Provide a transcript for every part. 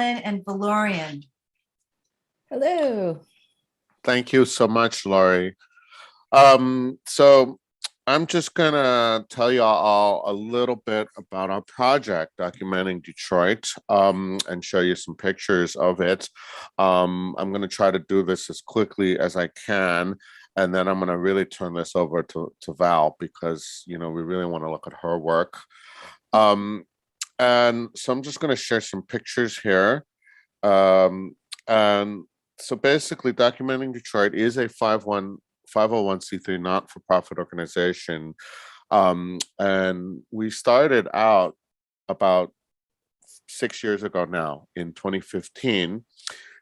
And Valuarian. Hello. Thank you so much, Laurie. So I'm just gonna tell you all a little bit about our project, Documenting Detroit, and show you some pictures of it. I'm gonna try to do this as quickly as I can, and then I'm gonna really turn this over to Val because we really want to look at her work. And so I'm just gonna share some pictures here. And so basically, Documenting Detroit is a 501c3 not-for-profit organization. And we started out about 6 years ago now, in 2015.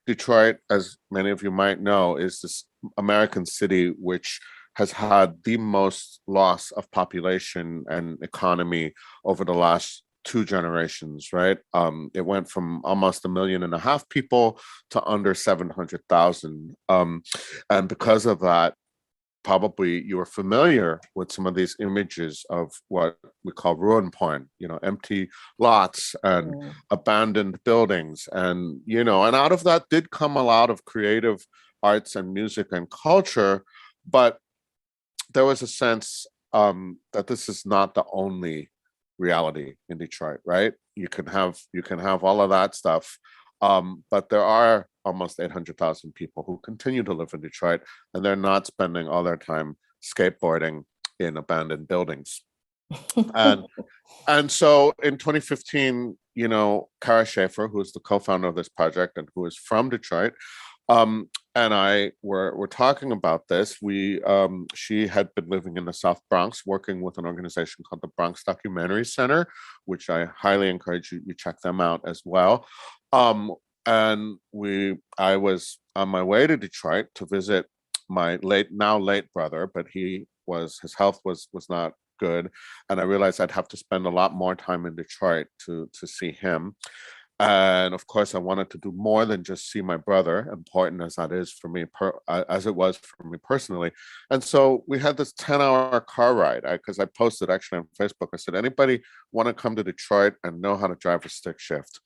Detroit, as many of you might know, is this American city which has had the most loss of population and economy over the last 2 generations, right? It went from almost 1.5 million people to under 700,000. And because of that, probably you are familiar with some of these images of what we call ruin porn, empty lots and abandoned buildings. And out of that did come a lot of creative arts and music and culture, but there was a sense that this is not the only reality in Detroit, right? You can have all of that stuff, but there are almost 800,000 people who continue to live in Detroit, and they're not spending all their time skateboarding in abandoned buildings. And so in 2015, Kara Schaefer, who is the co-founder of this project and who is from Detroit, and I were talking about this. She had been living in the South Bronx, working with an organization called the Bronx Documentary Center, which I highly encourage you check them out as well. And I was on my way to Detroit to visit my now late brother, but his health was not good, and I realized I'd have to spend a lot more time in Detroit to see him. And of course, I wanted to do more than just see my brother, important as that is for me, as it was for me personally. And so we had this 10-hour car ride, because I posted actually on Facebook. I said, anybody want to come to Detroit and know how to drive a stick shift?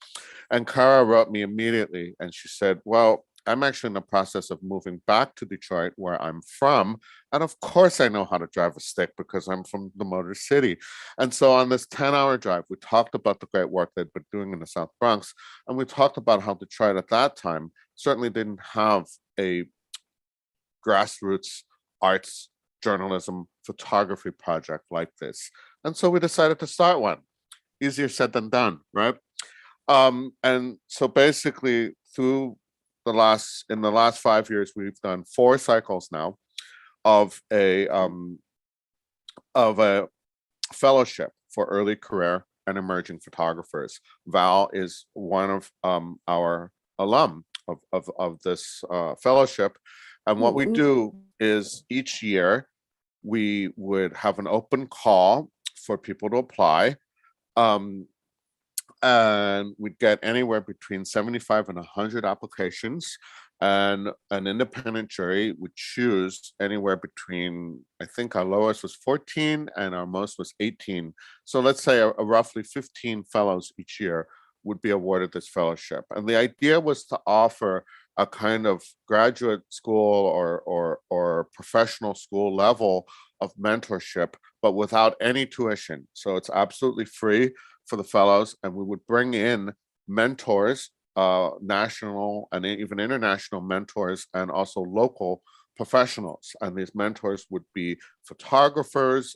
And Kara wrote me immediately, and she said, well, I'm actually in the process of moving back to Detroit, where I'm from. And of course, I know how to drive a stick because I'm from the Motor City. And so on this 10-hour drive, we talked about the great work they'd been doing in the South Bronx. And we talked about how Detroit at that time certainly didn't have a grassroots arts, journalism, photography project like this. And so we decided to start one. Easier said than done, right? And so basically, in the last 5 years, we've done 4 cycles now of a fellowship for early career and emerging photographers. Val is one of our alum of this fellowship, and what we do is each year we would have an open call for people to apply. And we'd get anywhere between 75 and 100 applications, and an independent jury would choose anywhere between, I think our lowest was 14 and our most was 18. So let's say a roughly 15 fellows each year would be awarded this fellowship. And the idea was to offer a kind of graduate school or professional school level of mentorship, but without any tuition. So it's absolutely free for the fellows, and we would bring in mentors, national and even international mentors, and also local professionals. And these mentors would be photographers,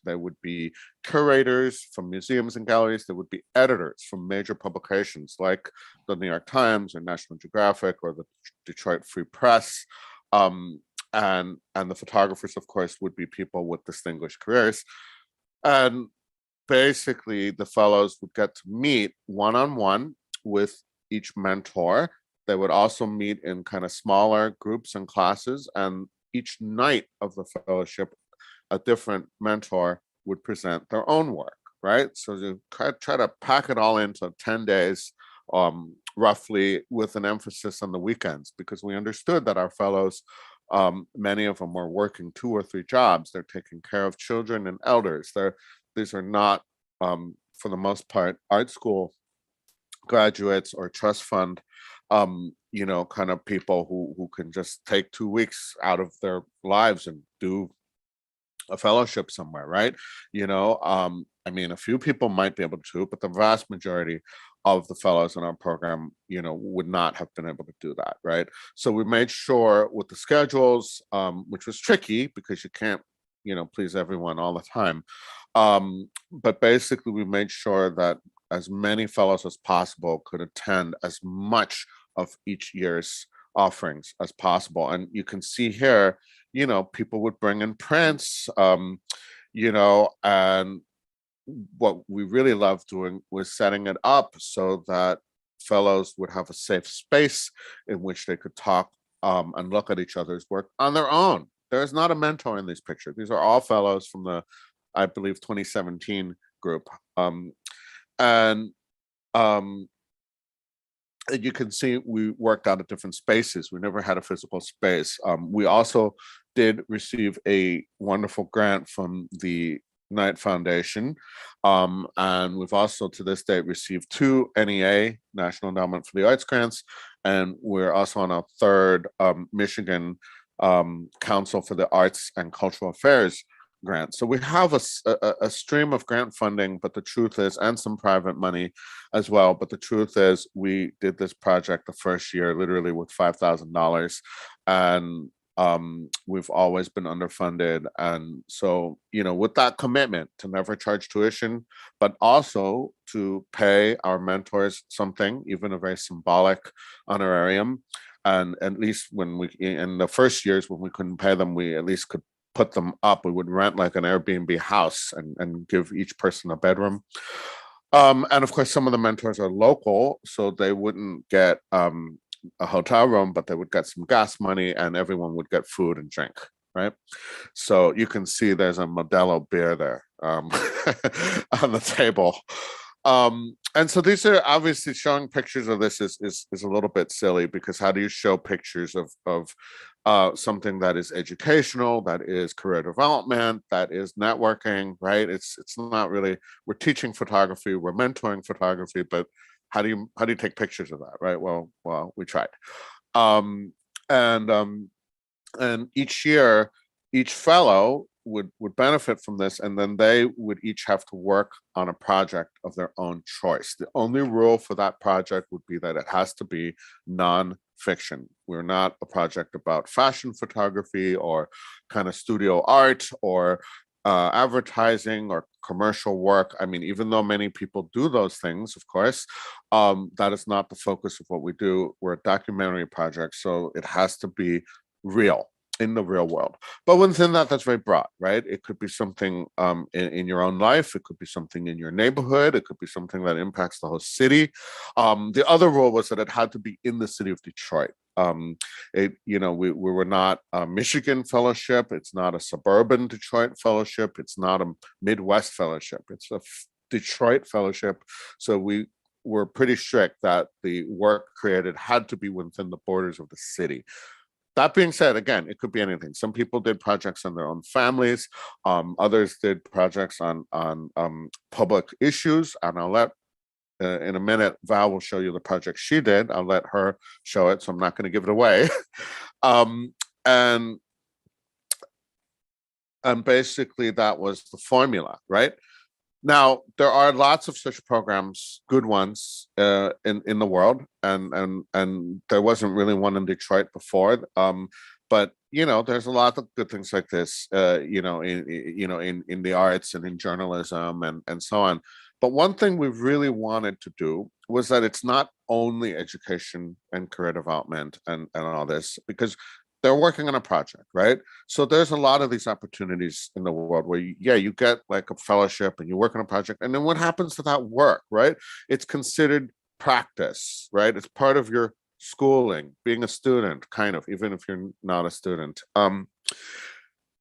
they would be curators from museums and galleries, there would be editors from major publications like the New York Times or National Geographic or the Detroit Free Press. And the photographers, of course, would be people with distinguished careers. And basically, the fellows would get to meet one-on-one with each mentor. They would also meet in kind of smaller groups and classes. And each night of the fellowship, a different mentor would present their own work, right? So you try to pack it all into 10 days, roughly, with an emphasis on the weekends, because we understood that our fellows, many of them were working 2 or 3 jobs. They're taking care of children and elders. These are not, for the most part, art school graduates or trust fund, kind of people who can just take 2 weeks out of their lives and do a fellowship somewhere, right? I mean, a few people might be able to, but the vast majority of the fellows in our program, would not have been able to do that, right? So we made sure with the schedules, which was tricky because you can't, please everyone all the time. But basically, we made sure that as many fellows as possible could attend as much of each year's offerings as possible. And you can see here, people would bring in prints, and what we really loved doing was setting it up so that fellows would have a safe space in which they could talk, and look at each other's work on their own. There is not a mentor in these pictures. These are all fellows from the, I believe, 2017 group. And you can see we worked out of different spaces. We never had a physical space. We also did receive a wonderful grant from the Knight Foundation. And we've also to this date received 2 NEA, National Endowment for the Arts grants. And we're also on our 3rd Michigan Council for the Arts and Cultural Affairs grant. So we have a stream of grant funding, but the truth is, and some private money as well. But the truth is, we did this project the first year literally with $5,000, and we've always been underfunded. And so, with that commitment to never charge tuition, but also to pay our mentors something, even a very symbolic honorarium. And at least when we, in the first years when we couldn't pay them, we at least could put them up. We would rent like an Airbnb house and give each person a bedroom. And of course, some of the mentors are local, so they wouldn't get a hotel room, but they would get some gas money, and everyone would get food and drink, right? So you can see there's a Modelo beer there, on the table. And so these are obviously showing pictures of this is a little bit silly, because how do you show pictures of something that is educational, that is career development, that is networking, right? It's not really, we're teaching photography, we're mentoring photography, but how do you take pictures of that, right? Well, we tried. And each year, each fellow would benefit from this, and then they would each have to work on a project of their own choice. The only rule for that project would be that it has to be non-fiction. We're not a project about fashion photography or kind of studio art or advertising or commercial work. I mean, even though many people do those things, of course, that is not the focus of what we do. We're a documentary project, so it has to be real, in the real world. But within that, that's very broad, right? It could be something in your own life. It could be something in your neighborhood. It could be something that impacts the whole city. The other rule was that it had to be in the city of Detroit. We were not a Michigan fellowship. It's not a suburban Detroit fellowship. It's not a Midwest fellowship. It's a Detroit fellowship. So we were pretty strict that the work created had to be within the borders of the city. That being said, again, it could be anything. Some people did projects on their own families. Others did projects on public issues. And I'll let, in a minute, Val will show you the project she did. I'll let her show it, so I'm not going to give it away. And basically, that was the formula, right? Now, there are lots of such programs, good ones, in the world, and there wasn't really one in Detroit before. But there's a lot of good things like this, in the arts and in journalism and so on. But one thing we really wanted to do was that it's not only education and career development and all this, because they're working on a project, right? So there's a lot of these opportunities in the world where you get like a fellowship and you work on a project, and then what happens to that work, right? It's considered practice, right? It's part of your schooling, being a student, kind of, even if you're not a student.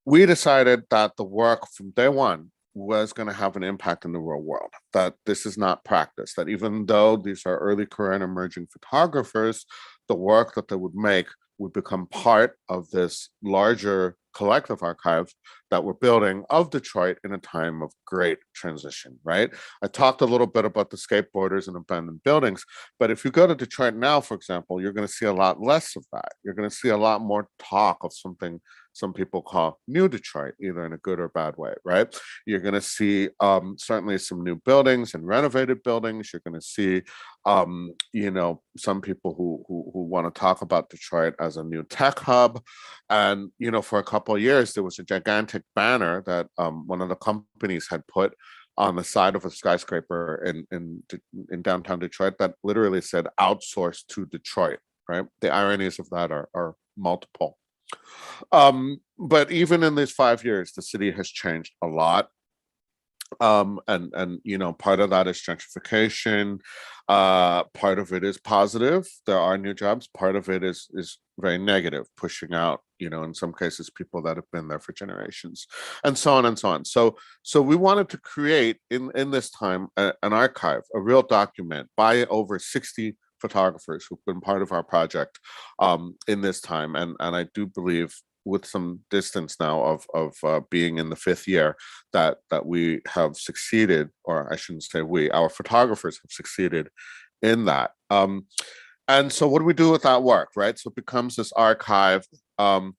We decided that the work from day one was going to have an impact in the real world, that this is not practice, that even though these are early career and emerging photographers, the work that they would make would become part of this larger collective archive that we're building of Detroit in a time of great transition, right? I talked a little bit about the skateboarders and abandoned buildings, but if you go to Detroit now, for example, you're going to see a lot less of that. You're going to see a lot more talk of something some people call new Detroit, either in a good or bad way, right? You're going to see certainly some new buildings and renovated buildings. You're going to see, some people who want to talk about Detroit as a new tech hub. And, for a couple of years, there was a gigantic banner that one of the companies had put on the side of a skyscraper in downtown Detroit that literally said "outsourced to Detroit." Right. The ironies of that are multiple. But even in these 5 years, the city has changed a lot. And part of that is gentrification. Part of it is positive. There are new jobs. Part of it is very negative, pushing out, in some cases, people that have been there for generations, and so on and so on. So we wanted to create in this time an archive, a real document by over 60 photographers who've been part of our project in this time. And I do believe, with some distance now of being in the 5th year, that we have succeeded, or I shouldn't say we, our photographers have succeeded in that. And so what do we do with that work, right? So it becomes this archive. And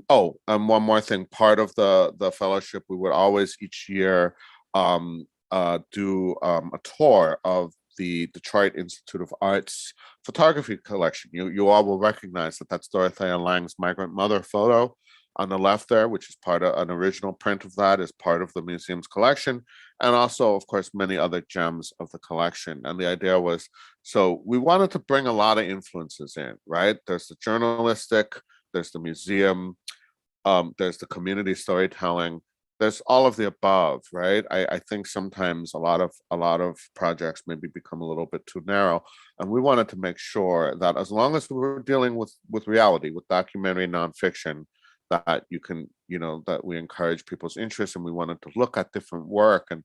one more thing, part of the fellowship, we would always each year do a tour of the Detroit Institute of Art's photography collection. You all will recognize that that's Dorothea Lange's migrant mother photo on the left there, which is part of an original print of that, is part of the museum's collection, and also, of course, many other gems of the collection. And the idea was, so we wanted to bring a lot of influences in, right? There's the journalistic, there's the museum, there's the community storytelling, there's all of the above, right? I think sometimes a lot of projects maybe become a little bit too narrow, and we wanted to make sure that as long as we were dealing with reality, with documentary nonfiction, that you can, that we encourage people's interest, and we wanted to look at different work. And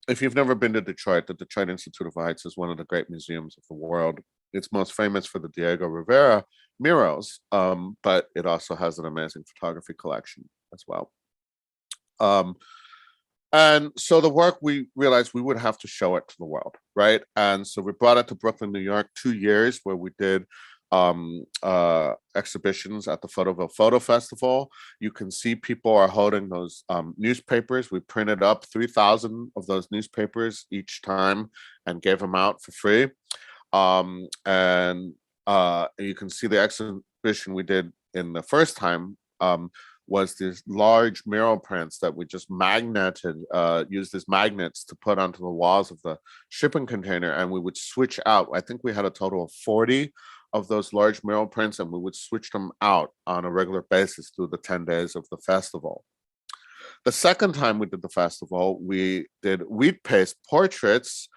if you've never been to Detroit, the Detroit Institute of Arts is one of the great museums of the world. It's most famous for the Diego Rivera murals, but it also has an amazing photography collection as well. And so the work, we realized we would have to show it to the world, right? And so we brought it to Brooklyn, New York, 2 years where we did exhibitions at the Photoville Photo Festival. You can see people are holding those newspapers. We printed up 3,000 of those newspapers each time and gave them out for free. And you can see the exhibition we did in the first time was these large mural prints that we just used these magnets to put onto the walls of the shipping container, and we would switch out. I think we had a total of 40 of those large mural prints, and we would switch them out on a regular basis through the 10 days of the festival. The second time we did the festival, we did wheat paste portraits,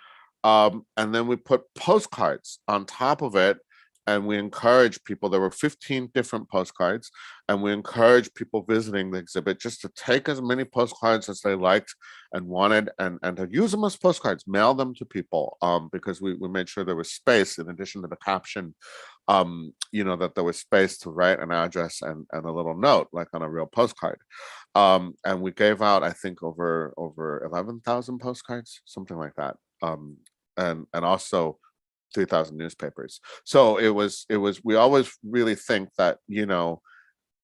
and then we put postcards on top of it, and we encouraged people. There were 15 different postcards, and we encouraged people visiting the exhibit just to take as many postcards as they liked and wanted, and to use them as postcards, mail them to people, because we made sure there was space in addition to the caption, that there was space to write an address and a little note, like on a real postcard. And we gave out, I think, over 11,000 postcards, something like that. And also 3,000 newspapers. So it was, we always really think that,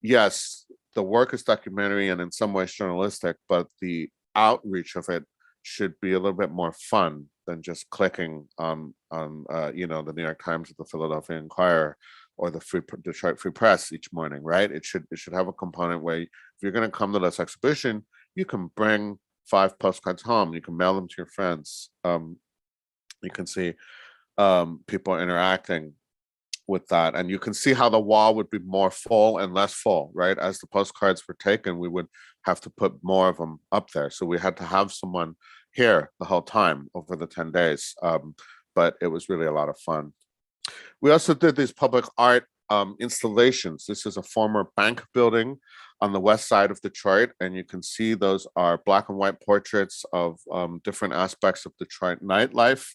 yes, the work is documentary and in some ways journalistic, but the outreach of it should be a little bit more fun than just clicking on the New York Times or the Philadelphia Inquirer or the Detroit Free Press each morning, right? It should have a component where if you're going to come to this exhibition, you can bring 5 postcards home. You can mail them to your friends. You can see people interacting with that, and you can see how the wall would be more full and less full, right? As the postcards were taken, we would have to put more of them up there, so we had to have someone here the whole time over the 10 days, but it was really a lot of fun. We also did these public art installations. This is a former bank building on the west side of Detroit, and you can see those are black and white portraits of different aspects of Detroit nightlife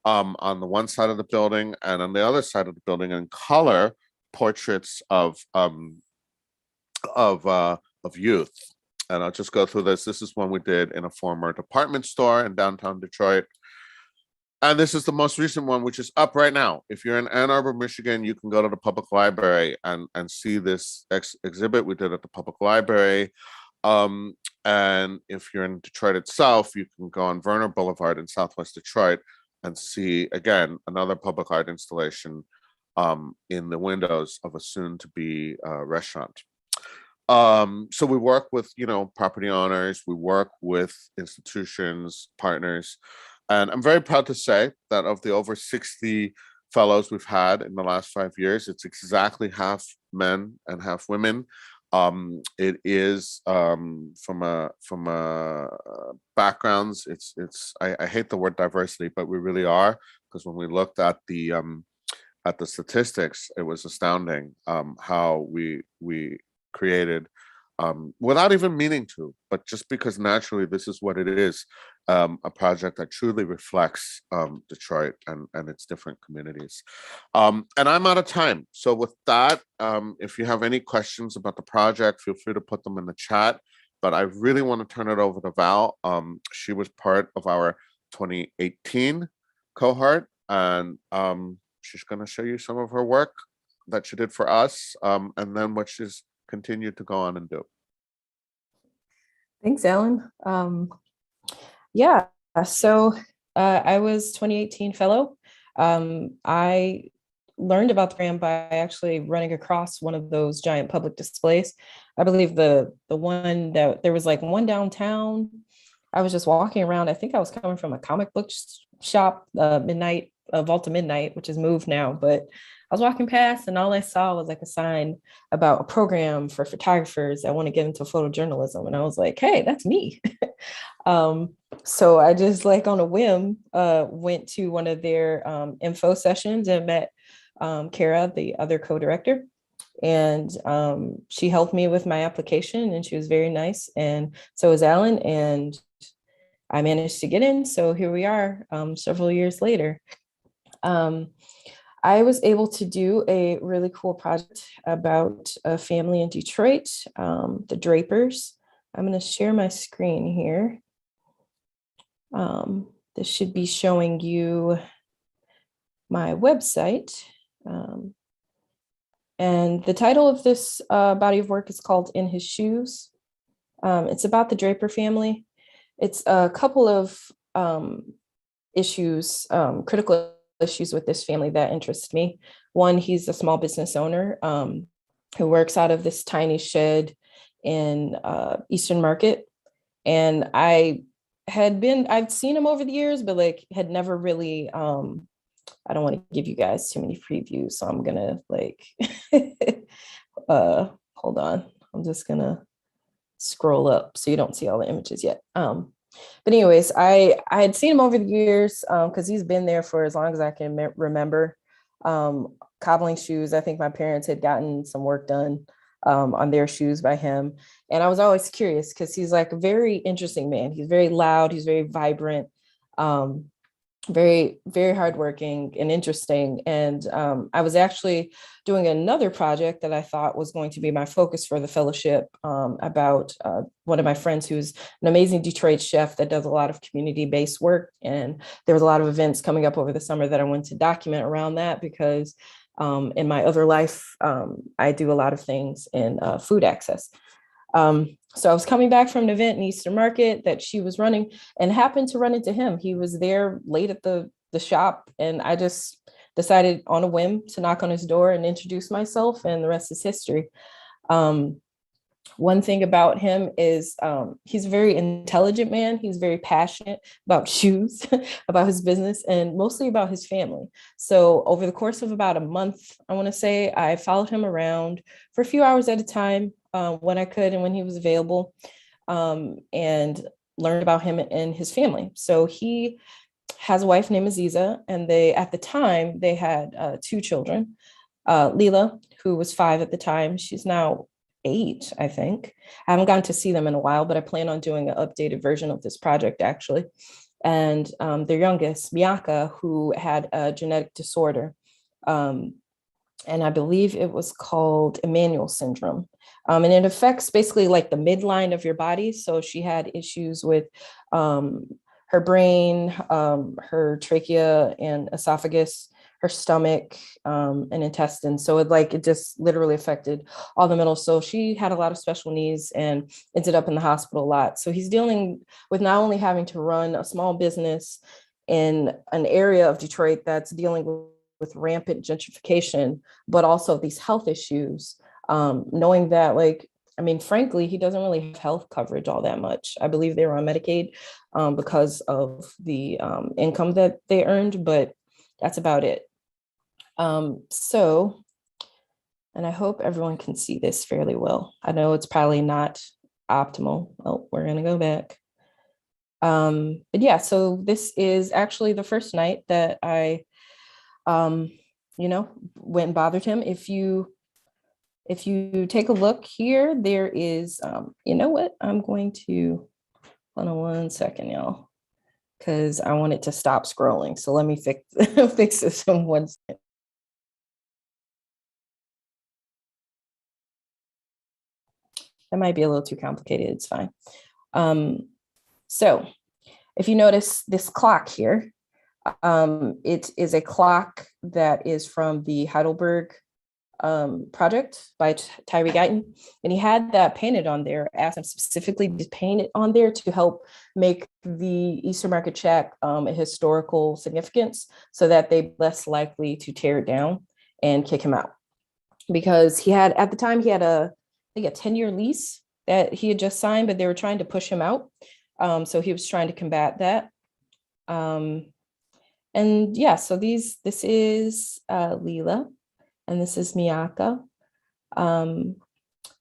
on the one side of the building, and on the other side of the building in color portraits of youth. And I'll just go through this. This is one we did in a former department store in downtown Detroit. And this is the most recent one, which is up right now. If you're in Ann Arbor, Michigan, you can go to the public library and see this exhibit we did at the public library. And if you're in Detroit itself, you can go on Verner Boulevard in Southwest Detroit and see, again, another public art installation in the windows of a soon-to-be restaurant. So we work with, property owners, we work with institutions, partners, and I'm very proud to say that of the over 60 fellows we've had in the last 5 years, it's exactly half men and half women. It is from a backgrounds. I hate the word diversity, but we really are, because when we looked at the statistics, it was astounding how we created, without even meaning to, but just because naturally this is what it is, a project that truly reflects Detroit and its different communities. And I'm out of time. So with that, if you have any questions about the project, feel free to put them in the chat. But I really want to turn it over to Val. She was part of our 2018 cohort, and she's going to show you some of her work that she did for us, and then what she's continued to go on and do. Thanks, Alan. Yeah, so I was 2018 fellow. I learned about the program by actually running across one of those giant public displays. I believe the one that there was like one downtown. I was just walking around. I think I was coming from a comic book shop, Midnight, Vault of Midnight, which is moved now, but I was walking past and all I saw was like a sign about a program for photographers that want to get into photojournalism. And I was like, hey, that's me. So I just like on a whim went to one of their info sessions and met Kara, the other co-director. And she helped me with my application and she was very nice. And so was Alan, and I managed to get in. So here we are several years later. I was able to do a really cool project about a family in Detroit, the Drapers. I'm going to share my screen here. This should be showing you my website. And the title of this body of work is called In His Shoes. It's about the Draper family. It's a couple of issues, critical issues with this family that interest me. One, he's a small business owner who works out of this tiny shed in Eastern Market. And I'd seen him over the years, but like had never really, I don't want to give you guys too many previews. So I'm gonna like, hold on. I'm just gonna scroll up so you don't see all the images yet. But anyways, I had seen him over the years because he's been there for as long as I can remember. Cobbling shoes. I think my parents had gotten some work done on their shoes by him. And I was always curious because he's like a very interesting man. He's very loud. He's very vibrant, very, very hardworking and interesting. And I was actually doing another project that I thought was going to be my focus for the fellowship about one of my friends who's an amazing Detroit chef that does a lot of community-based work. And there was a lot of events coming up over the summer that I wanted to document around that because in my other life, I do a lot of things in food access. So I was coming back from an event in Eastern Market that she was running and happened to run into him. He was there late at the shop, and I just decided on a whim to knock on his door and introduce myself, and the rest is history. One thing about him is he's a very intelligent man. He's very passionate about shoes, about his business, and mostly about his family. So over the course of about a month, I want to say, I followed him around for a few hours at a time when I could and when he was available, and learned about him and his family. So he has a wife named Aziza, and at the time, they had 2 children. Leela, who was 5 at the time, she's now 8, I think. I haven't gotten to see them in a while, but I plan on doing an updated version of this project, actually. And their youngest, Miyaka, who had a genetic disorder. and I believe it was called Emmanuel syndrome. And it affects basically like the midline of your body. So she had issues with her brain, her trachea and esophagus, her stomach, and intestines. So it just literally affected all the middle. So she had a lot of special needs and ended up in the hospital a lot. So he's dealing with not only having to run a small business in an area of Detroit that's dealing with rampant gentrification, but also these health issues, knowing that, like, I mean, frankly, he doesn't really have health coverage all that much. I believe they were on Medicaid because of the income that they earned, but that's about it. So, and I hope everyone can see this fairly well. I know it's probably not optimal. Oh, we're gonna go back. But yeah, so this is actually the first night that I, went and bothered him. If you take a look here, there is, you know what? I'm going to, hold on one second, y'all, because I want it to stop scrolling. So let me fix this in 1 second. That might be a little too complicated. It's fine. So if you notice this clock here, it is a clock that is from the Heidelberg project by Tyree Guyton, and he had that painted on there. Asked him specifically to paint it on there to help make the Eastern Market Shack a historical significance, so that they're less likely to tear it down and kick him out. Because he had, at the time, he had I think a 10-year lease that he had just signed, but they were trying to push him out. So he was trying to combat that. And yeah, so this is Leela, and this is Miyaka.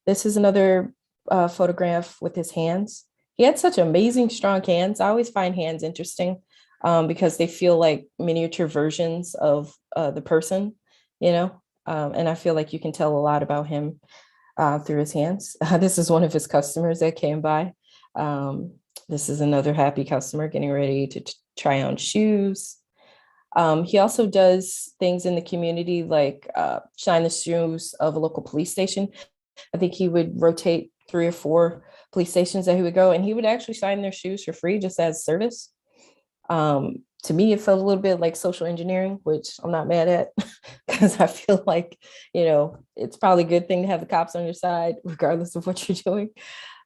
This is another photograph with his hands. He had such amazing, strong hands. I always find hands interesting because they feel like miniature versions of the person, and I feel like you can tell a lot about him through his hands. This is one of his customers that came by. This is another happy customer getting ready to try on shoes. He also does things in the community, like shine the shoes of a local police station. I think he would rotate 3 or 4 police stations that he would go, and he would actually shine their shoes for free just as service. To me, it felt a little bit like social engineering, which I'm not mad at, because I feel like, it's probably a good thing to have the cops on your side, regardless of what you're doing.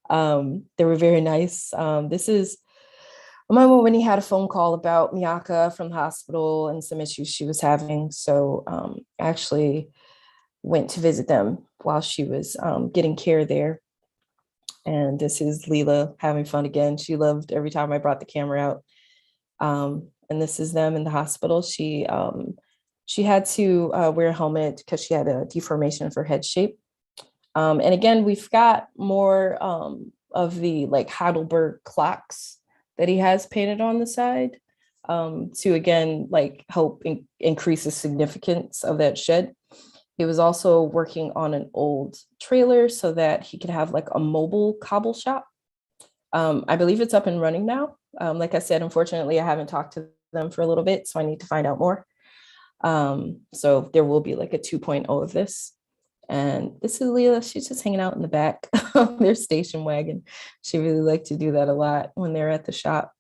They were very nice. This is I remember when he had a phone call about Miyaka from the hospital and some issues she was having. So I actually went to visit them while she was getting care there. And this is Leela having fun again. She loved every time I brought the camera out. And this is them in the hospital. She had to wear a helmet because she had a deformation of her head shape. And again, we've got more of the like Heidelberg clocks that he has painted on the side to again, like help increase the significance of that shed. He was also working on an old trailer so that he could have like a mobile cobble shop. I believe it's up and running now. Like I said, unfortunately, I haven't talked to them for a little bit, so I need to find out more. So there will be like a 2.0 of this. And this is Leela. She's just hanging out in the back of their station wagon. She really liked to do that a lot when they're at the shop.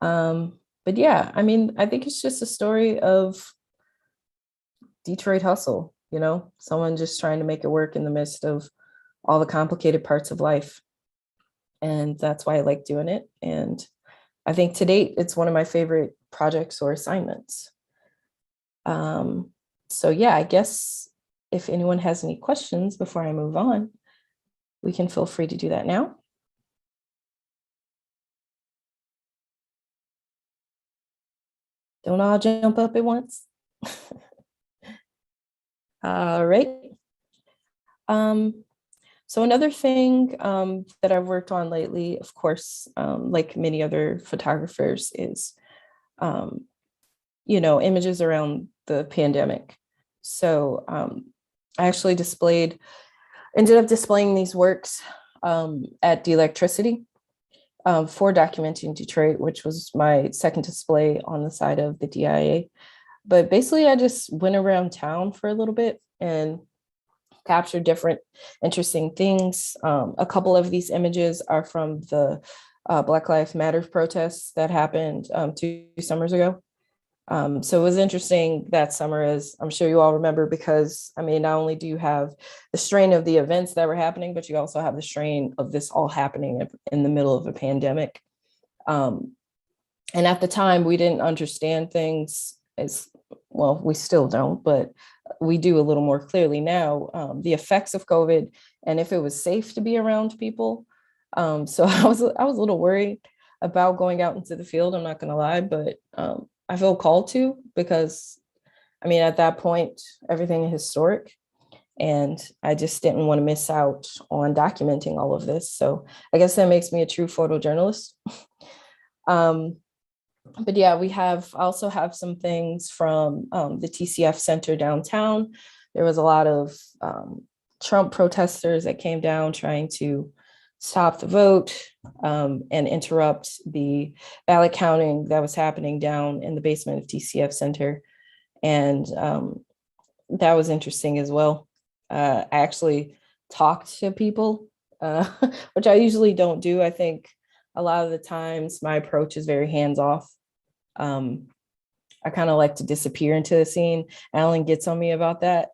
But yeah, I mean, I think it's just a story of Detroit hustle, someone just trying to make it work in the midst of all the complicated parts of life. And that's why I like doing it. And I think to date, it's one of my favorite projects or assignments. So yeah, I guess if anyone has any questions before I move on, we can feel free to do that now. Don't all jump up at once. All right. So another thing that I've worked on lately, of course, like many other photographers, is, images around the pandemic. So I actually ended up displaying these works at the Electricity for documenting Detroit, which was my second display on the side of the DIA. But basically, I just went around town for a little bit and captured different interesting things. A couple of these images are from the Black Lives Matter protests that happened 2 summers ago. So it was interesting that summer, as I'm sure you all remember, because I mean, not only do you have the strain of the events that were happening, but you also have the strain of this all happening in the middle of a pandemic. And at the time, we didn't understand things as well, we still don't, but we do a little more clearly now, the effects of COVID and if it was safe to be around people. So I was a little worried about going out into the field, I'm not gonna lie, but I feel called to, because I mean, at that point, everything is historic. And I just didn't want to miss out on documenting all of this. So I guess that makes me a true photojournalist. But yeah, also have some things from the TCF Center downtown. There was a lot of Trump protesters that came down trying to stop the vote and interrupt the ballot counting that was happening down in the basement of TCF Center. And that was interesting as well. I actually talked to people, which I usually don't do. I think a lot of the times my approach is very hands off. I kind of like to disappear into the scene. Alan gets on me about that.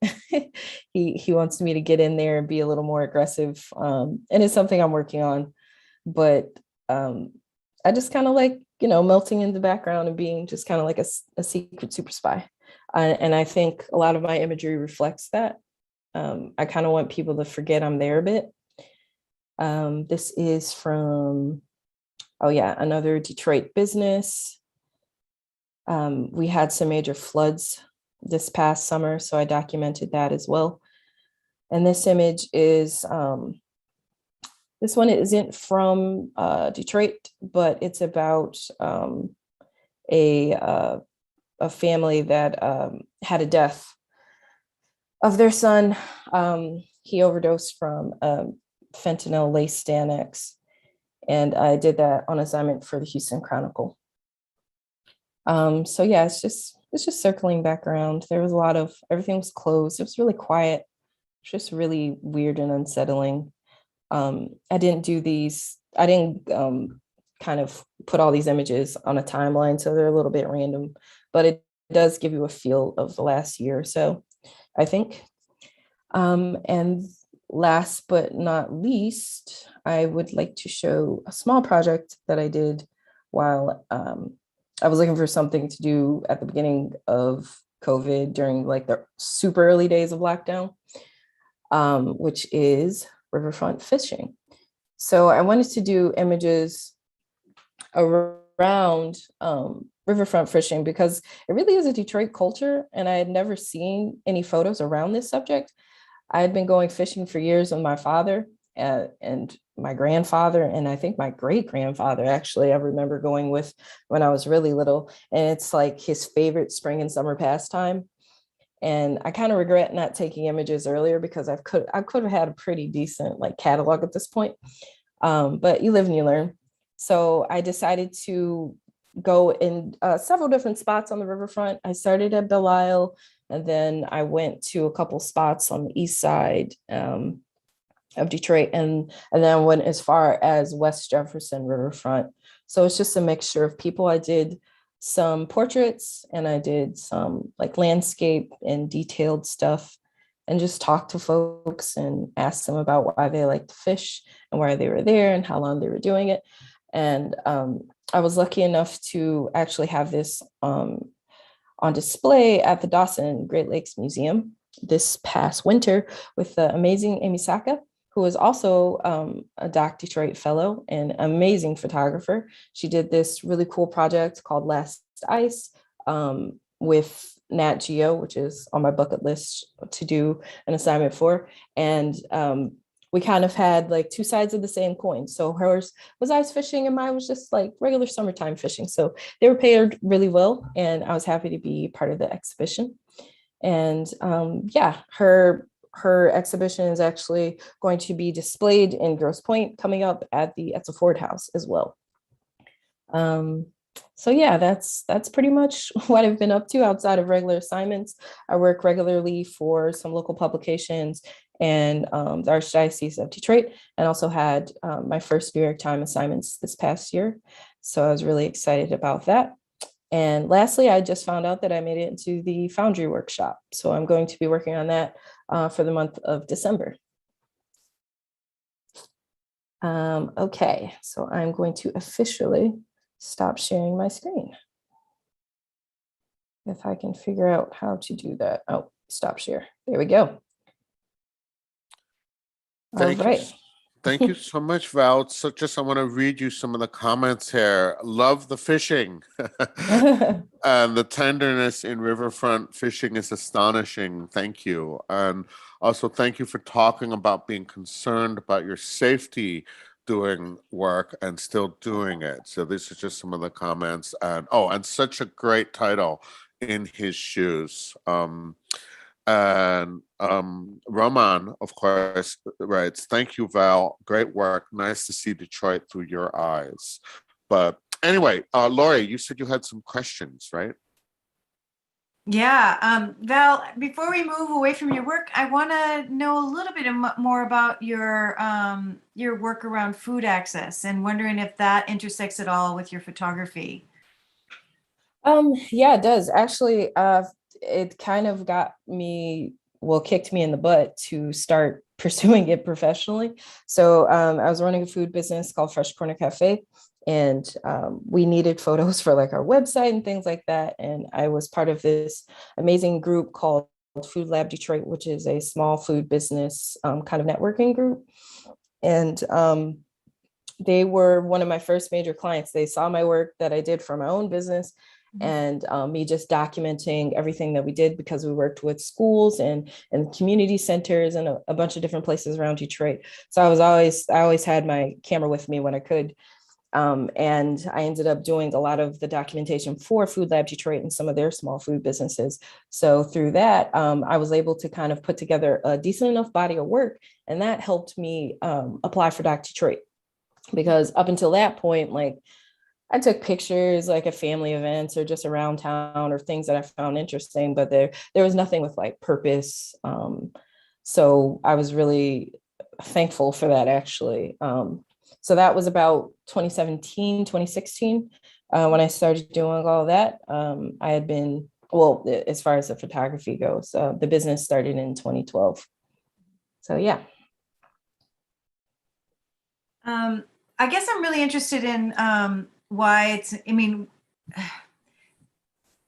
He wants me to get in there and be a little more aggressive. And it's something I'm working on. But I just kind of like, melting in the background and being just kind of like a secret super spy. And I think a lot of my imagery reflects that. I kind of want people to forget I'm there a bit. This is from, another Detroit business. We had some major floods this past summer, so I documented that as well. And this image is, this one isn't from Detroit, but it's about a family that had a death of their son. He overdosed from fentanyl laced Xanax, and I did that on assignment for the Houston Chronicle. So yeah, it's just circling back around. There was everything was closed. It was really quiet. It's just really weird and unsettling. I didn't kind of put all these images on a timeline, so they're a little bit random, but it does give you a feel of the last year or so, I think. And last but not least, I would like to show a small project that I did while I was looking for something to do at the beginning of COVID during like the super early days of lockdown, which is riverfront fishing. So I wanted to do images around riverfront fishing because it really is a Detroit culture, and I had never seen any photos around this subject. I had been going fishing for years with my father and my grandfather, and I think my great grandfather, actually, I remember going with when I was really little, and it's like his favorite spring and summer pastime. And I kind of regret not taking images earlier because I could have had a pretty decent like catalog at this point. But you live and you learn. So I decided to go in several different spots on the riverfront. I started at Belle Isle, and then I went to a couple spots on the east side of Detroit, and then I went as far as West Jefferson riverfront. So it's just a mixture of people. I did some portraits and I did some like landscape and detailed stuff, and just talked to folks and asked them about why they like to fish and why they were there and how long they were doing it. And I was lucky enough to actually have this on display at the Dawson Great Lakes Museum this past winter with the amazing Amy Saka, who is also a Doc Detroit fellow and amazing photographer. She did this really cool project called Last Ice with Nat Geo, which is on my bucket list to do an assignment for. And we kind of had like two sides of the same coin. So hers was ice fishing and mine was just like regular summertime fishing. So they were paired really well, and I was happy to be part of the exhibition. And her exhibition is actually going to be displayed in Grosse Pointe coming up at the Etzel Ford House as well. So yeah, that's pretty much what I've been up to outside of regular assignments. I work regularly for some local publications and the Archdiocese of Detroit, and also had my first New York Times assignments this past year. So I was really excited about that. And lastly, I just found out that I made it into the Foundry workshop. So I'm going to be working on that for the month of December. Okay, so I'm going to officially stop sharing my screen. If I can figure out how to do that. Oh, stop share. There we go. All right. Thank you so much, Val. So just I want to read you some of the comments here. Love the fishing. And the tenderness in riverfront fishing is astonishing. Thank you. And also thank you for talking about being concerned about your safety doing work and still doing it. So these are just some of the comments. And oh, and such a great title, In His Shoes. And Roman, of course, writes, thank you, Val. Great work. Nice to see Detroit through your eyes. But anyway, Lori, you said you had some questions, right? Yeah, Val, before we move away from your work, I want to know a little bit more about your work around food access, and wondering if that intersects at all with your photography. Yeah, it does. Actually, it kind of got me, well, kicked me in the butt to start pursuing it professionally. So I was running a food business called Fresh Corner Cafe, and we needed photos for like our website and things like that. And I was part of this amazing group called Food Lab Detroit, which is a small food business kind of networking group. And they were one of my first major clients. They saw my work that I did for my own business, and me just documenting everything that we did, because we worked with schools and community centers and a bunch of different places around Detroit. So I always had my camera with me when I could. And I ended up doing a lot of the documentation for Food Lab Detroit and some of their small food businesses. So through that, I was able to kind of put together a decent enough body of work, and that helped me apply for Doc Detroit. Because up until that point, like, I took pictures like at family events or just around town or things that I found interesting, but there was nothing with like purpose. So I was really thankful for that, actually. So that was about 2017, 2016, when I started doing all that. I had been, well, as far as the photography goes, the business started in 2012. So yeah. I guess I'm really interested in why it's, I mean,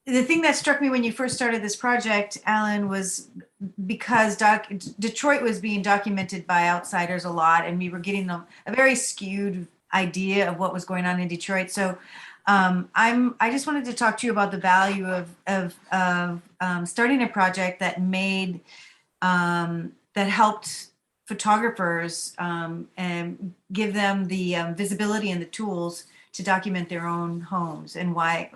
the thing that struck me when you first started this project, Alan, was because Detroit was being documented by outsiders a lot, and we were getting a very skewed idea of what was going on in Detroit. So I just wanted to talk to you about the value of starting a project that made that helped photographers and give them the visibility and the tools to document their own homes, and why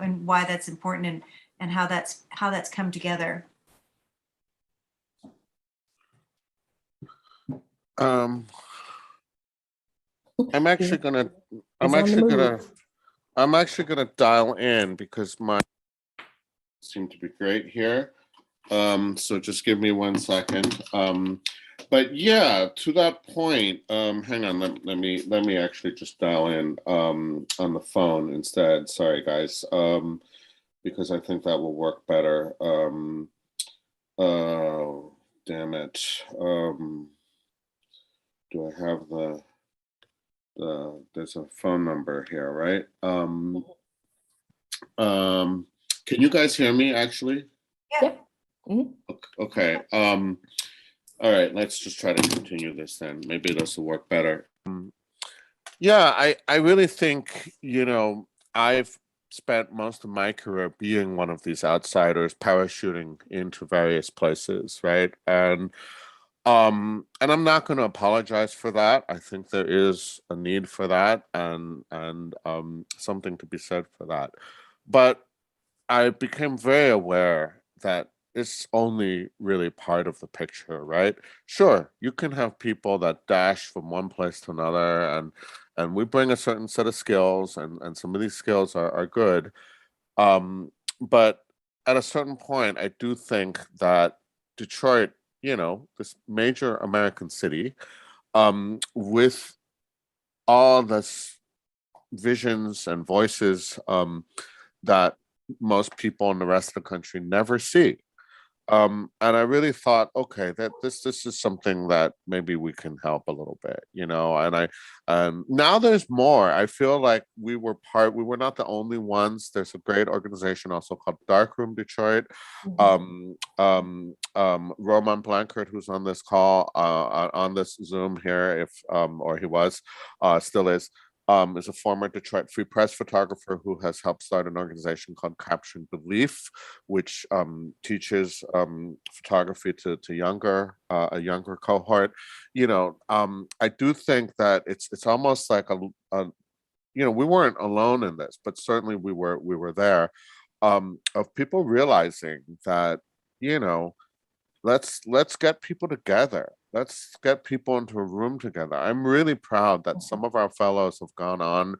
that's important, and how that's come together. I'm actually gonna dial in because my seem to be great here. So just give me 1 second. But yeah, to that point, hang on, let me actually just dial in on the phone instead. Sorry guys. Because I think that will work better. Oh, damn it. Do I have there's a phone number here, right? Can you guys hear me actually? Yeah. Mhm. Okay. All right, let's just try to continue this then. Maybe this will work better. Yeah, I really think, I've spent most of my career being one of these outsiders parachuting into various places, right? And I'm not going to apologize for that. I think there is a need for that, and something to be said for that. But I became very aware that it's only really part of the picture, right? Sure, you can have people that dash from one place to another and we bring a certain set of skills, and some of these skills are good. But at a certain point, I do think that Detroit, this major American city, with all this visions and voices that most people in the rest of the country never see. And I really thought, okay, that this is something that maybe we can help a little bit, and now there's more. I feel like we were not the only ones. There's a great organization also called Darkroom Detroit. Roman Blankert, who's on this call, on this Zoom here, if or he was, still is a former Detroit Free Press photographer who has helped start an organization called Capturing Belief, which teaches photography to a younger cohort. I do think that it's almost like we weren't alone in this, but certainly we were there, of people realizing that, let's get people together. Let's get people into a room together. I'm really proud that some of our fellows have gone on,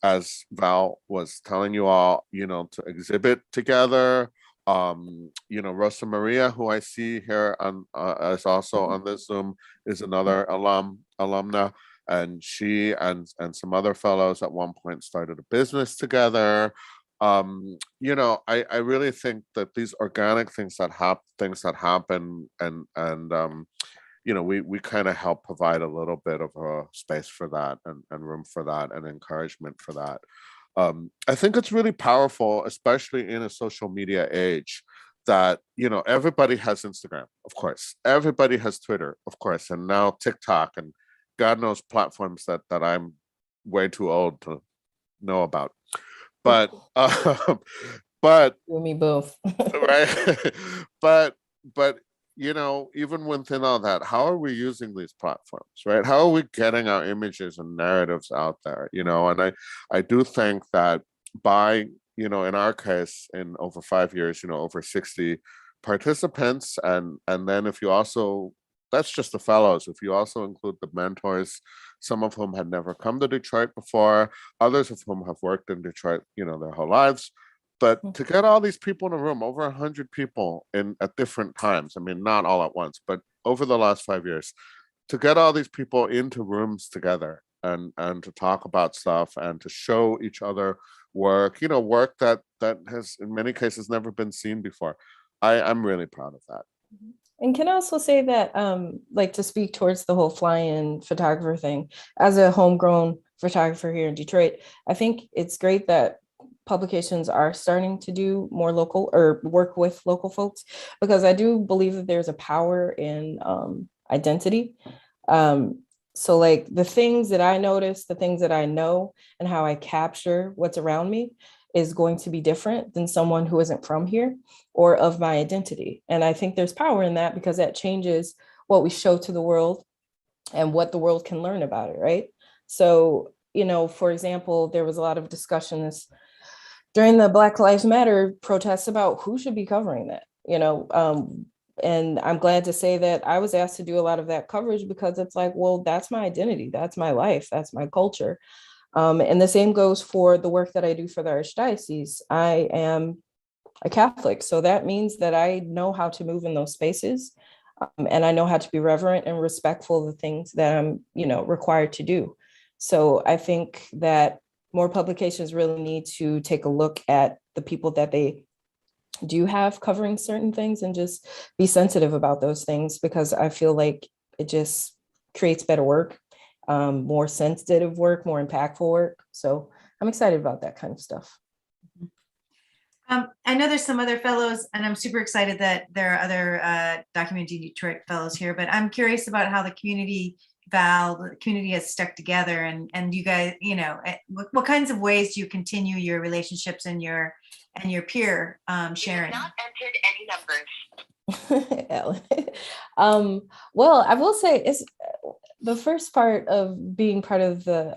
as Val was telling you all, to exhibit together. Rosa Maria, who I see here on is also on this Zoom, is another alumna, and she and some other fellows at one point started a business together. I really think that these organic things that happen, and we kind of help provide a little bit of a space for that, and room for that, and encouragement for that. I think it's really powerful, especially in a social media age, that everybody has Instagram, of course, everybody has Twitter, of course, and now TikTok, and God knows platforms that I'm way too old to know about. But but You and me both. right, but even within all that, how are we using these platforms, right? How are we getting our images and narratives out there? And I do think that by in our case, in over 5 years, over 60 participants, and then if you also, that's just the fellows, if you also include the mentors, some of whom had never come to Detroit before, others of whom have worked in Detroit, their whole lives. But to get all these people in a room, over 100 people at different times, I mean, not all at once, but over the last 5 years, to get all these people into rooms together, and to talk about stuff, and to show each other work, work that has in many cases never been seen before. I'm really proud of that. And can I also say that, like, to speak towards the whole fly-in photographer thing, as a homegrown photographer here in Detroit, I think it's great that publications are starting to do more local, or work with local folks, because I do believe that there's a power in identity. So like the things that I notice, the things that I know, and how I capture what's around me is going to be different than someone who isn't from here or of my identity. And I think there's power in that, because that changes what we show to the world and what the world can learn about it, right? So, for example, there was a lot of discussion during the Black Lives Matter protests about who should be covering that, and I'm glad to say that I was asked to do a lot of that coverage, because it's like, well, that's my identity, that's my life, that's my culture. And the same goes for the work that I do for the Archdiocese. I am a Catholic, so that means that I know how to move in those spaces, and I know how to be reverent and respectful of the things that I'm, required to do. So I think that more publications really need to take a look at the people that they do have covering certain things, and just be sensitive about those things, because I feel like it just creates better work, more sensitive work, more impactful work. So I'm excited about that kind of stuff. I know there's some other fellows, and I'm super excited that there are other Documenting Detroit fellows here, but I'm curious about how the community, Val, the community has stuck together, and you guys, what kinds of ways do you continue your relationships and your peer sharing? You have not entered any numbers. Ellen. Well, I will say the first part of being part of the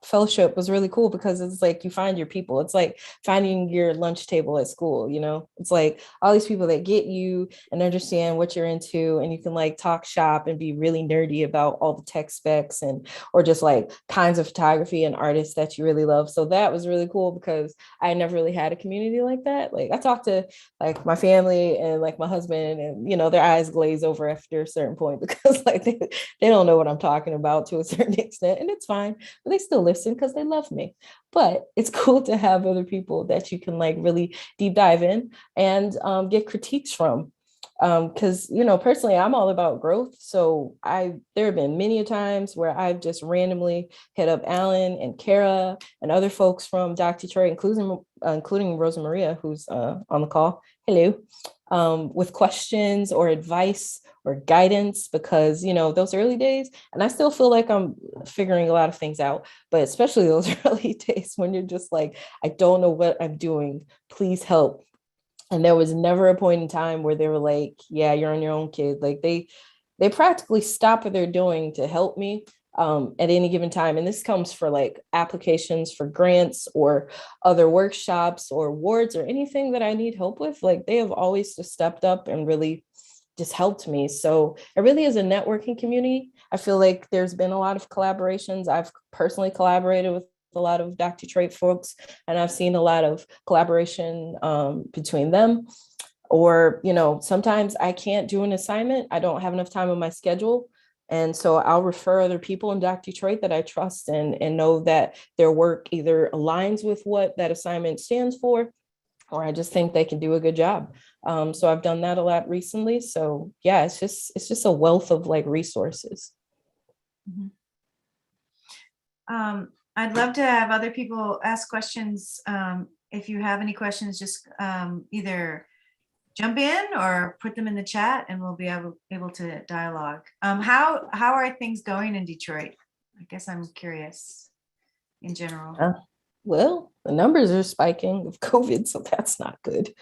fellowship was really cool because it's like you find your people. It's like finding your lunch table at school, you know? It's like all these people that get you and understand what you're into, and you can like talk shop and be really nerdy about all the tech specs and or just like kinds of photography and artists that you really love. So that was really cool because I never really had a community like that. Like I talked to like my family and like my husband, and you know, their eyes glaze over after a certain point because like they don't know what I'm talking about to a certain extent, and it's fine, but they still listen because they love me. But it's cool to have other people that you can like really deep dive in and get critiques from. Because you know, personally, I'm all about growth. So there have been many times where I've just randomly hit up Alan and Kara and other folks from Doc Detroit, including Rosa Maria, who's on the call. Hello. With questions or advice or guidance, because you know, those early days, and I still feel like I'm figuring a lot of things out, but especially those early days when you're just like, I don't know what I'm doing, please help. And there was never a point in time where they were like, yeah, you're on your own, kid. Like they practically stop what they're doing to help me at any given time. And this comes for like applications for grants or other workshops or awards or anything that I need help with. Like they have always just stepped up and really just helped me. So it really is a networking community. I feel like there's been a lot of collaborations. I've personally collaborated with a lot of Doc Detroit folks, and I've seen a lot of collaboration between them. Or, you know, sometimes I can't do an assignment. I don't have enough time on my schedule. And so I'll refer other people in Doc Detroit that I trust and know that their work either aligns with what that assignment stands for, or I just think they can do a good job. So I've done that a lot recently. So yeah, it's just a wealth of like resources. Mhm. I'd love to have other people ask questions. If you have any questions, just either jump in or put them in the chat and we'll be able to dialogue. How are things going in Detroit? I guess I'm curious in general. Well, the numbers are spiking of COVID, so that's not good.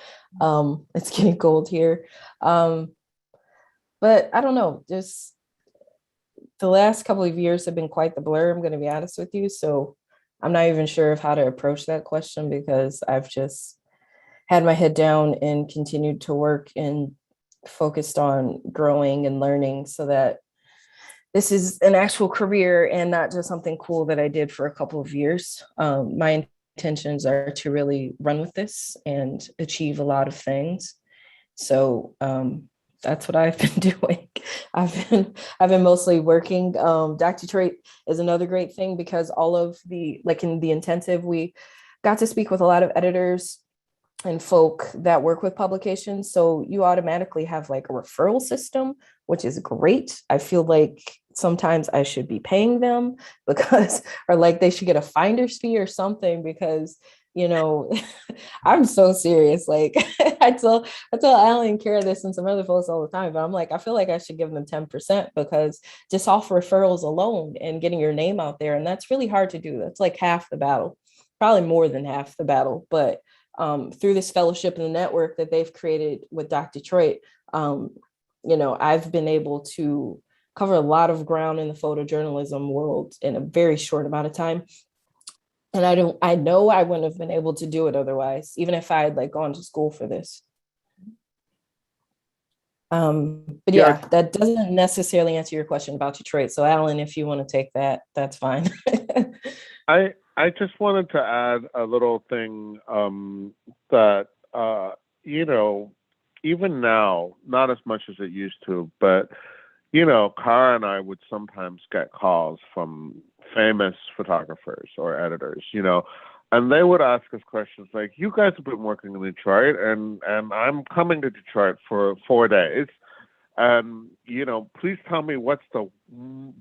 It's getting cold here. But I don't know, just the last couple of years have been quite the blur, I'm going to be honest with you. So I'm not even sure of how to approach that question because I've just had my head down and continued to work and focused on growing and learning so that this is an actual career and not just something cool that I did for a couple of years. My intentions are to really run with this and achieve a lot of things. So that's what I've been doing. I've been mostly working. Doc Detroit is another great thing because all of the, like in the intensive, we got to speak with a lot of editors and folk that work with publications. So you automatically have like a referral system, which is great. I feel like sometimes I should be paying them because, or like they should get a finder's fee or something because, you know, I'm so serious. Like I tell Alan and Kara this and some other folks all the time, but I'm like, I feel like I should give them 10% because just off referrals alone and getting your name out there. And that's really hard to do. That's like half the battle, probably more than half the battle. But through this fellowship and the network that they've created with Doc Detroit, you know, I've been able to cover a lot of ground in the photojournalism world in a very short amount of time. And I know I wouldn't have been able to do it otherwise, even if I had like gone to school for this. But yeah, that doesn't necessarily answer your question about Detroit. So Alan, if you want to take that, that's fine. I just wanted to add a little thing that you know, even now, not as much as it used to, but you know, Kara and I would sometimes get calls from famous photographers or editors, you know, and they would ask us questions like, "You guys have been working in Detroit, and I'm coming to Detroit for 4 days, and you know, please tell me what's the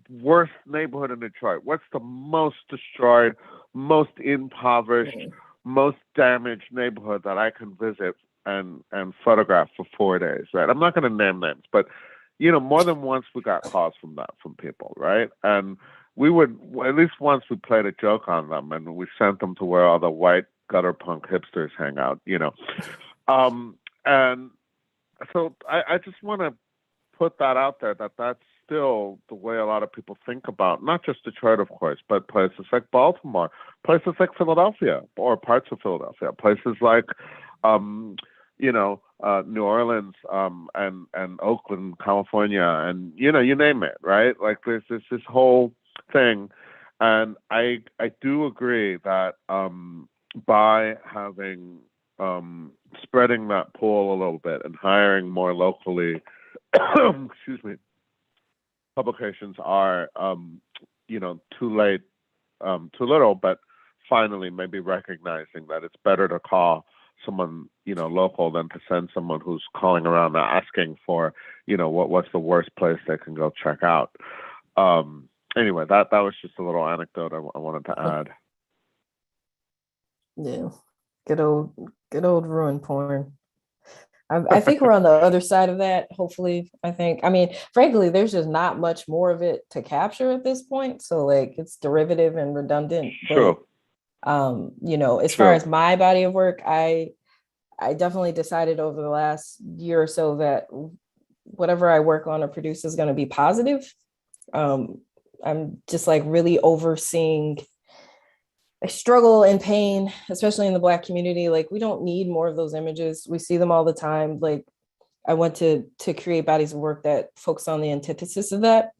worst neighborhood in Detroit? What's the most destroyed, most impoverished, most damaged neighborhood that I can visit and photograph for 4 days?" Right? I'm not going to name names, but you know, more than once we got calls from people, right? And we would, at least once we played a joke on them and we sent them to where all the white gutter punk hipsters hang out, you know. And so I just want to put that out there, that's still the way a lot of people think about not just Detroit, of course, but places like Baltimore, places like Philadelphia or parts of Philadelphia, places like New Orleans, and Oakland, California, and you name it, right? Like there's this whole thing, and I do agree that by having spreading that pool a little bit and hiring more locally, excuse me, publications are too late, too little, but finally maybe recognizing that it's better to call someone local than to send someone who's calling around and asking for what's the worst place they can go check out. Anyway, that was just a little anecdote I wanted to add. Yeah, good old ruin porn. I think we're on the other side of that, hopefully. I mean, frankly, there's just not much more of it to capture at this point. So like it's derivative and redundant. True. But, as far as my body of work, I definitely decided over the last year or so that whatever I work on or produce is going to be positive. I'm just like really overseeing a struggle and pain, especially in the Black community. Like we don't need more of those images. We see them all the time. Like I want to create bodies of work that focus on the antithesis of that.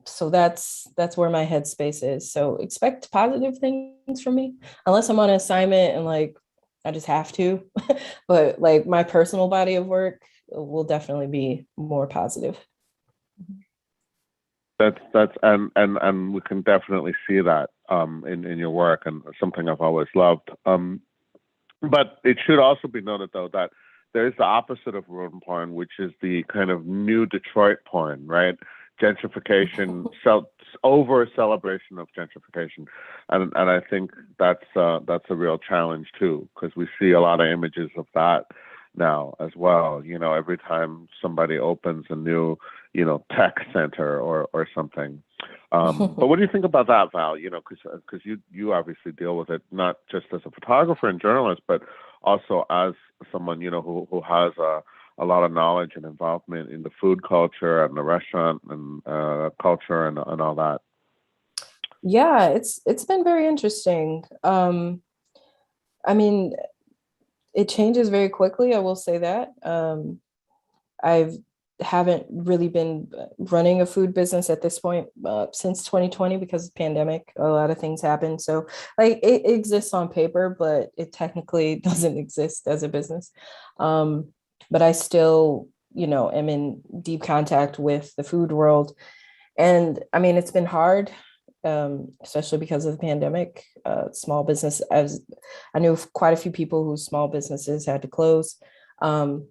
So that's where my headspace is. So expect positive things from me, unless I'm on an assignment and like I just have to. But like my personal body of work will definitely be more positive. That's and we can definitely see that in your work, and something I've always loved. But it should also be noted though that there's the opposite of ruin porn, which is the kind of new Detroit porn, right? Gentrification, over celebration of gentrification, and I think that's a real challenge too, because we see a lot of images of that now as well. Every time somebody opens a new tech center or something. But what do you think about that, Val? Because you obviously deal with it not just as a photographer and journalist, but also as someone who has a lot of knowledge and involvement in the food culture and the restaurant and culture and all that. Yeah, it's been very interesting. I mean, it changes very quickly. I will say that. I haven't really been running a food business at this point since 2020 because of the pandemic. A lot of things happened. So like it exists on paper, but it technically doesn't exist as a business. But I still, am in deep contact with the food world. And I mean, it's been hard, especially because of the pandemic. Small business, I knew quite a few people whose small businesses had to close. But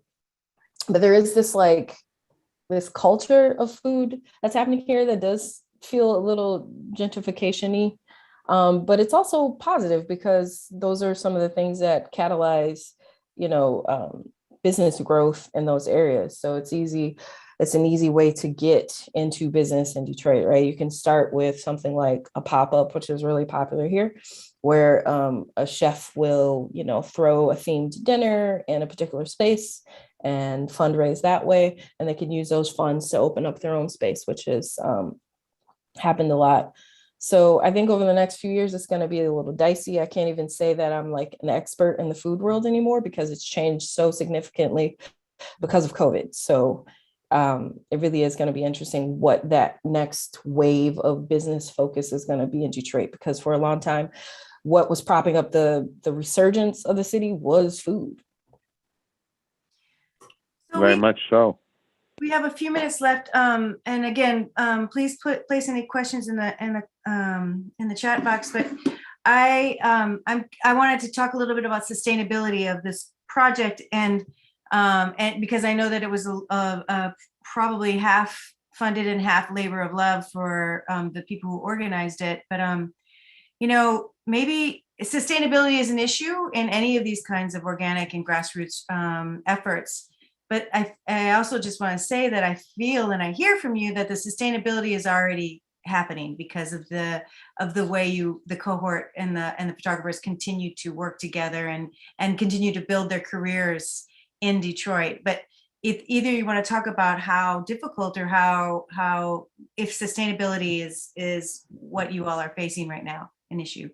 there is this culture of food that's happening here that does feel a little gentrification-y. But it's also positive because those are some of the things that catalyze, business growth in those areas. So it's an easy way to get into business in Detroit, right? You can start with something like a pop-up, which is really popular here, where a chef will, throw a themed dinner in a particular space and fundraise that way. And they can use those funds to open up their own space, which has happened a lot. So I think over the next few years, it's going to be a little dicey. I can't even say that I'm like an expert in the food world anymore because it's changed so significantly because of COVID. So it really is going to be interesting what that next wave of business focus is going to be in Detroit, because for a long time, what was propping up the resurgence of the city was food. Very much so. We have a few minutes left, and again, please place any questions in the chat box. But I wanted to talk a little bit about sustainability of this project, and because I know that it was probably half funded and half labor of love for the people who organized it. But maybe sustainability is an issue in any of these kinds of organic and grassroots efforts. But I also just want to say that I feel and I hear from you that the sustainability is already happening because of the way the cohort and the photographers continue to work together and continue to build their careers in Detroit. But if either you want to talk about how difficult or how if sustainability is what you all are facing right now, an issue.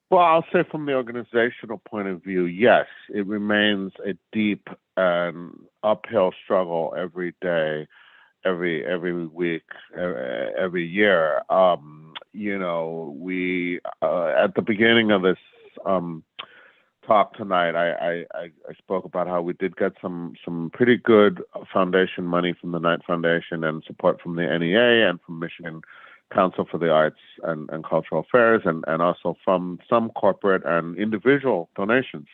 Well, I'll say from the organizational point of view, yes, it remains a deep and uphill struggle every day, every week, every year. We at the beginning of this talk tonight, I spoke about how we did get some pretty good foundation money from the Knight Foundation and support from the NEA and from Michigan Council for the Arts and Cultural Affairs, and also from some corporate and individual donations.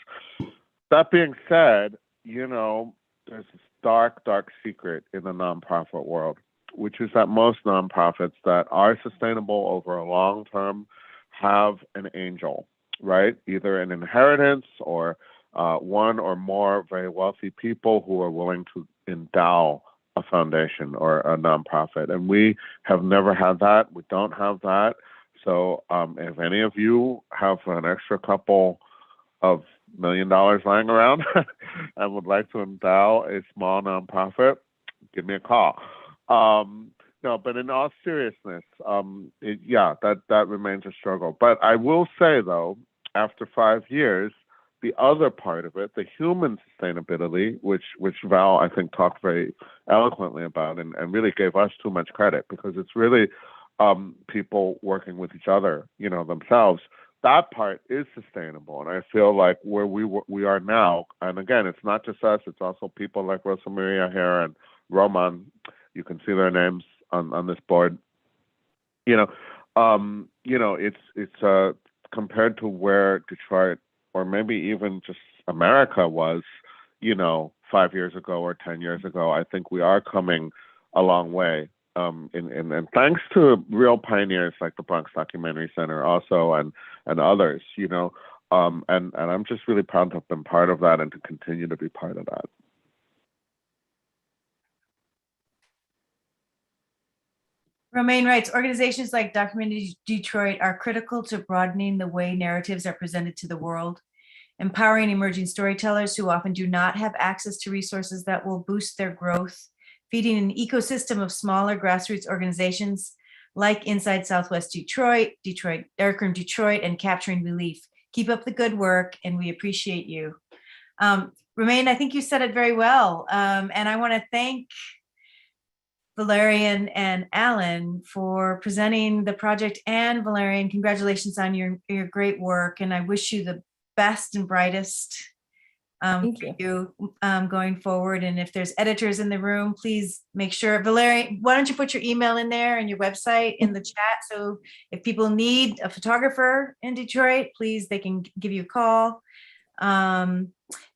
That being said, there's this dark secret in the nonprofit world, which is that most nonprofits that are sustainable over a long term have an angel, right? Either an inheritance or one or more very wealthy people who are willing to endow a foundation or a nonprofit. And we have never had that. We don't have that. So if any of you have an extra couple of $1 million lying around and would like to endow a small nonprofit, give me a call. No, but in all seriousness, that remains a struggle. But I will say, though, after 5 years, the other part of it, the human sustainability, which Val, I think, talked very eloquently about and really gave us too much credit, because it's really people working with each other, themselves. That part is sustainable. And I feel like where we are now, and again, it's not just us, it's also people like Rosa Maria here and Roman. You can see their names on this board. It's compared to where Detroit, or maybe even just America was, 5 years ago or 10 years ago. I think we are coming a long way. And thanks to real pioneers like the Bronx Documentary Center also and others, and I'm just really proud to have been part of that and to continue to be part of that. Romaine writes, organizations like Documentary Detroit are critical to broadening the way narratives are presented to the world, empowering emerging storytellers who often do not have access to resources that will boost their growth, feeding an ecosystem of smaller grassroots organizations like Inside Southwest Detroit, Darkroom Detroit, and Capturing Relief. Keep up the good work, and we appreciate you. Romaine, I think you said it very well, and I want to thank Valuarian and Alan for presenting the project. And Valuarian, congratulations on your great work, and I wish you the best and brightest Thank you going forward. And if there's editors in the room, please make sure, Valuarian, why don't you put your email in there and your website in the chat, so if people need a photographer in Detroit, please, they can give you a call.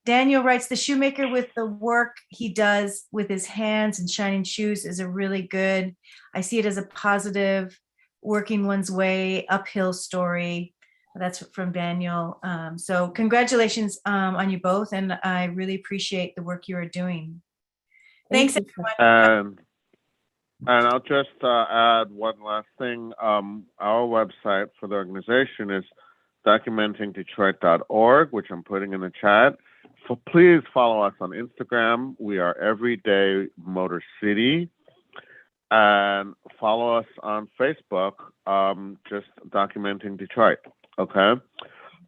Daniel writes, the shoemaker with the work he does with his hands and shining shoes is a really good, I see it as a positive, working one's way uphill story. That's from Daniel. So congratulations on you both, and I really appreciate the work you are doing. Thanks, everyone. And I'll just add one last thing. Our website for the organization is documentingdetroit.org, which I'm putting in the chat. So please follow us on Instagram. We are Everyday Motor City. And follow us on Facebook, just Documenting Detroit. Okay.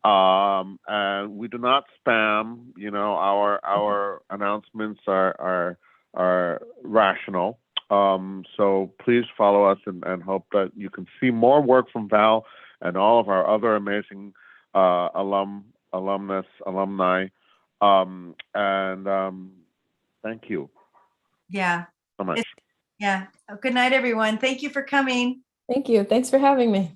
And we do not spam. Our announcements are rational. So please follow us and hope that you can see more work from Val and all of our other amazing alumni. Thank you. Yeah. So much. Yeah. Good night, everyone. Thank you for coming. you. Thanks for having me.